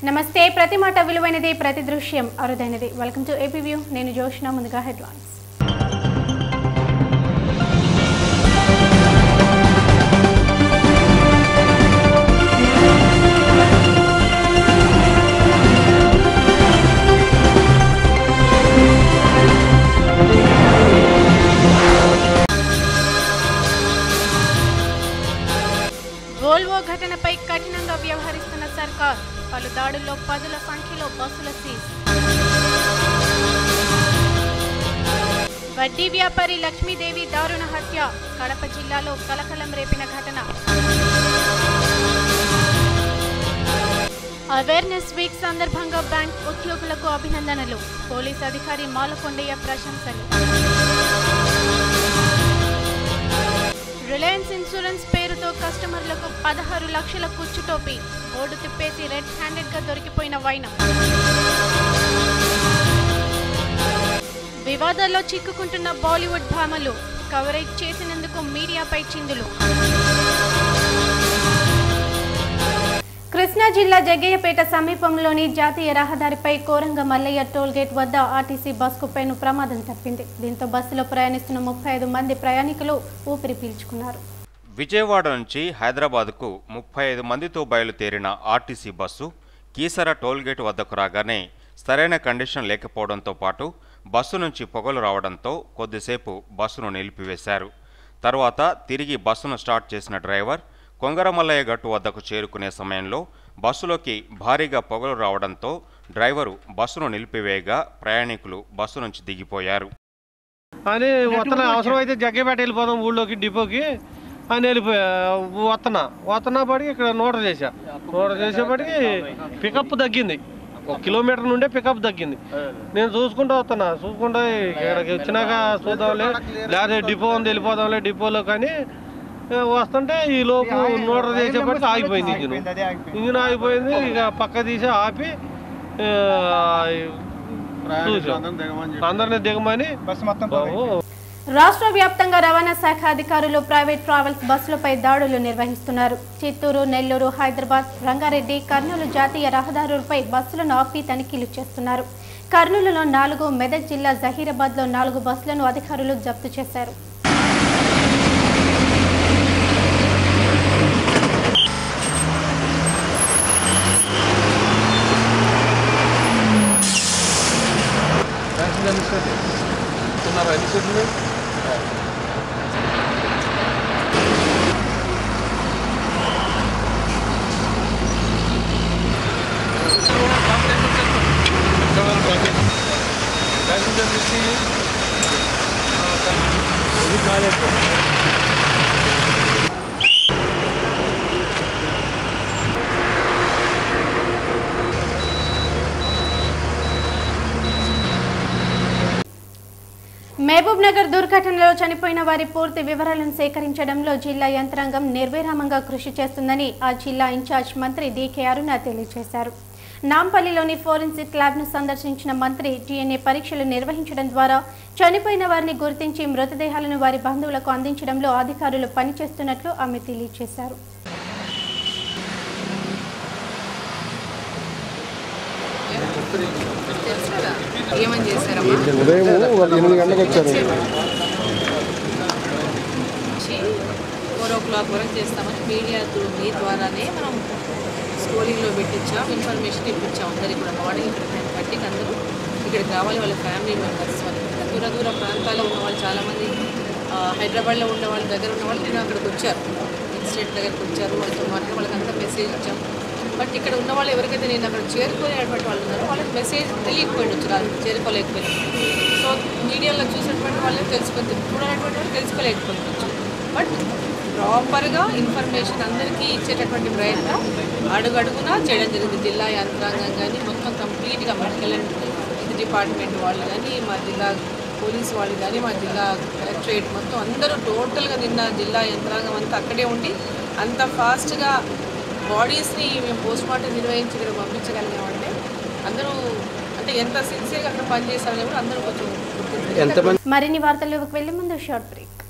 నమస్తే ప్రతి మాట విలువైనది ప్రతి దృశ్యం అరుదైనది వెల్కమ్ టు ఏపీ వ్యూ నేను జోష్నా ముందుగా హెడ్లైన్స్ వోల్వో ఘటనపై కఠినంగా వ్యవహరిస్తున్న సర్కార్ పలు దాడుల్లో పదుల సంఖ్యలో బస్సుల సీజ్ వడ్డీ వ్యాపారి లక్ష్మీదేవి దారుణ హత్య కడప జిల్లాలో కలకలం రేపిన ఘటన అవేర్నెస్ వీక్ సందర్భంగా బ్యాంక్ ఉద్యోగులకు అభినందనలు పోలీస్ అధికారి మాలకొండయ్య ప్రశంసలు రిలయన్స్ ఇన్సూరెన్స్ పేరుతో కస్టమర్లకు 16 లక్షల కుచ్చుటోపీ బోర్డు తిప్పేసి రెడ్ హ్యాండెడ్ గా దొరికిపోయిన వైనం వివాదాల్లో చిక్కుకుంటున్న బాలీవుడ్ భామలు కవరేజ్ చేసినందుకు మీడియాపై చిందులు కృష్ణా జిల్లా జగ్గయ్యపేట సమీపంలోని జాతీయ రహదారిపై కోరంగ మల్లయ్య టోల్గేట్ వద్ద ఆర్టీసీ బస్కు పెను ప్రమాదం తప్పింది దీంతో బస్సులో ప్రయాణిస్తున్న 35 మంది ప్రయాణికులు ఊపిరి పీల్చుకున్నారు విజయవాడ నుంచి హైదరాబాద్కు 35 మందితో బయలుదేరిన ఆర్టీసీ బస్సు కీసర టోల్గేట్ వద్దకు రాగానే సరైన కండిషన్ లేకపోవడంతో పాటు బస్సు నుంచి పొగలు రావడంతో కొద్దిసేపు బస్సును నిలిపివేశారు. తర్వాత తిరిగి బస్సును స్టార్ట్ చేసిన డ్రైవర్ కొంగరమల్లయ్య గట్టు వద్దకు చేరుకునే సమయంలో బస్సులోకి భారీగా పొగలు రావడంతో డ్రైవరు బస్సును నిలిపివేయగా ప్రయాణికులు బస్సు నుంచి దిగిపోయారు. అని అవసరం అయితే జగ్గేపేట వెళ్ళిపోదాం ఊళ్ళోకి డిపోకి అని వస్తున్నా పడికి ఇక్కడ నోట చేసేపటికి పికప్ తగ్గింది. 1 కిలోమీటర్ నుండే పికప్ తగ్గింది. నేను చూసుకుంటూ ఇక్కడికి వచ్చినాక చూద్దాంలే లేదా డిపో ఉంది వెళ్ళిపోదాంలే డిపోలో కానీ వస్తుంటే ఈ లోపు నోట చేసేపటికి ఆగిపోయింది. ఇంజిన్ ఆగిపోయింది. ఇక పక్క తీసి ఆపి అందరినీ దిగమని రాష్ట్ర వ్యాప్తంగా రవాణా శాఖ అధికారులు ప్రైవేట్ ట్రావెల్స్ బస్సులపై దాడులు నిర్వహిస్తున్నారు. చిత్తూరు, నెల్లూరు, హైదరాబాద్, రంగారెడ్డి, కర్నూలు జాతీయ రహదారులపై బస్సులను ఆపి తనిఖీలు చేస్తున్నారు. కర్నూలులో 4, మెదక్ జిల్లా జహీరాబాద్లో 4 బస్సులను అధికారులు జప్తు చేశారు. మహబూబ్ నగర్ దుర్ఘటనలో చనిపోయిన వారి పూర్తి వివరాలను సేకరించడంలో జిల్లా యంత్రాంగం నిర్విరామంగా కృషి చేస్తుందని ఆ జిల్లా ఇన్ఛార్జ్ మంత్రి డీకే అరుణ తెలియజేశారు. నాంపల్లిలోని ఫోరెన్సిక్ ల్యాబ్ను సందర్శించిన మంత్రి DNA పరీక్షలు నిర్వహించడం ద్వారా చనిపోయిన వారిని గుర్తించి మృతదేహాలను వారి బంధువులకు అందించడంలో అధికారులు పనిచేస్తున్నట్లు ఆమె తెలియజేశారు. ఏమని చేశారమ్మా? ఉదయం 8 గంటలకు వచ్చారు. 4 o'clock వరకు చేస్తామని మీడియా మీ ద్వారానే మనం స్కోరింగ్లో పెట్టించాం, ఇన్ఫర్మేషన్ ఇప్పించాం. అందరికీ కూడా మార్నింగ్ బట్టి అందరూ ఇక్కడికి రావాలి, వాళ్ళ ఫ్యామిలీ మెంబర్స్ దూర దూర ప్రాంతాల్లో ఉన్న వాళ్ళు చాలామంది హైదరాబాద్లో ఉన్న వాళ్ళ దగ్గర ఉన్న వాళ్ళు నేను అక్కడికి వచ్చారు, ఇన్సిడెంట్ దగ్గరికి వచ్చారు. వాళ్ళతో మాట్లాడి వాళ్ళకంతా మెసేజ్ ఇచ్చాం. బట్ ఇక్కడ ఉన్న వాళ్ళు ఎవరికైతే నేను అక్కడ చేరుకునేటువంటి వాళ్ళు ఉన్నారో వాళ్ళకి మెసేజ్ తెలియకపోయిండొచ్చు, చేరుకోలేకపోయింది. సో మీడియాలో చూసినటువంటి వాళ్ళే తెలుసుకుంది, చూడనటువంటి వాళ్ళు తెలుసుకోలేకపోయిండొచ్చు. బట్ ప్రాపర్గా ఇన్ఫర్మేషన్ అందరికీ ఇచ్చేటటువంటి ప్రయత్నం అడుగడుగునా చేయడం జరిగింది. జిల్లా యంత్రాంగం కానీ మొత్తం కంప్లీట్గా మెడికల్ అండ్ డిపార్ట్మెంట్ వాళ్ళు కానీ, మా జిల్లా పోలీసు వాళ్ళు కానీ, మా జిల్లా కలెక్టరేట్ మొత్తం అందరూ టోటల్గా నిన్న జిల్లా యంత్రాంగం అంతా అక్కడే ఉండి అంత ఫాస్ట్గా బాడీస్ని మేము పోస్ట్ మార్టం నిర్వహించి ఇక్కడ పంపించగలిగామంటే అందరూ అంటే ఎంత సిన్సియర్గా అక్కడ పనిచేస్తారని కూడా అందరూ కొంచెం. మరిన్ని వార్తల్లోకి వెళ్ళే ముందు షార్ట్ బ్రేక్.